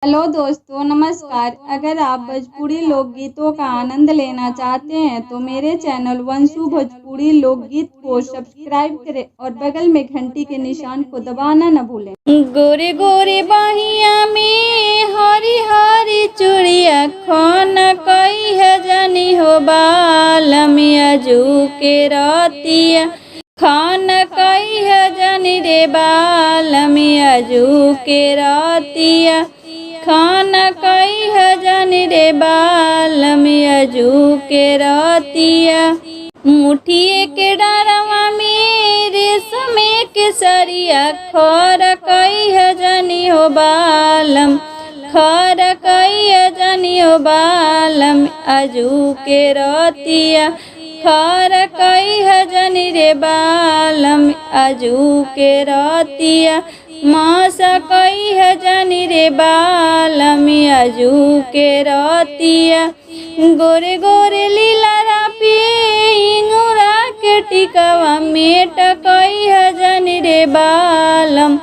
Hello दोस्तों, नमस्कार। अगर आप भोजपुरी लोकगीतों का आनंद लेना चाहते हैं तो मेरे चैनल वंशु भोजपुरी लोकगीत को सब्सक्राइब करें और बगल में घंटी के निशान को दबाना न भूलें। गोरे गोरे बहिया में हरी हरी चूड़िया खन कई है जनी हो बालमिया जू के रतिया खान कई है जनी रे बालमिया जू के रतिया खान कई है जनी रे बालमिया जू के रतिया मुठिए के डरवा में रेशमे के सरिया खर कई है जनी हो बालम खर कई है जनी हो बालम आजू के रतिया खर कई है जनी रे बालम आजू के रतिया मासा कई है जनी रे बालम आजू के रतिया गोरे गोरे लीला पे इंगुरा के टिकवा मेट कई है जनी रे बालम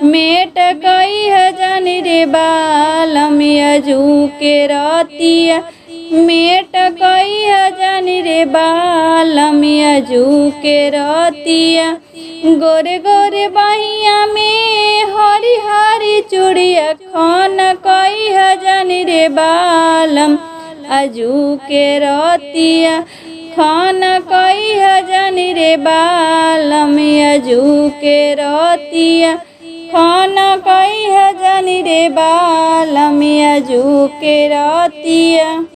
मेट कई है जनी रे बालम आजू के रतिया मेट कई है जनी रे बालम आजू के रतिया गोरे गोरे बहिया में हरी हरी चूड़िया खन कई है जनी रे बालम आजू के रतिया खान कई है जनी रे बालम आजू के रतिया खान कई है जनी रे बालम आजू के रतिया।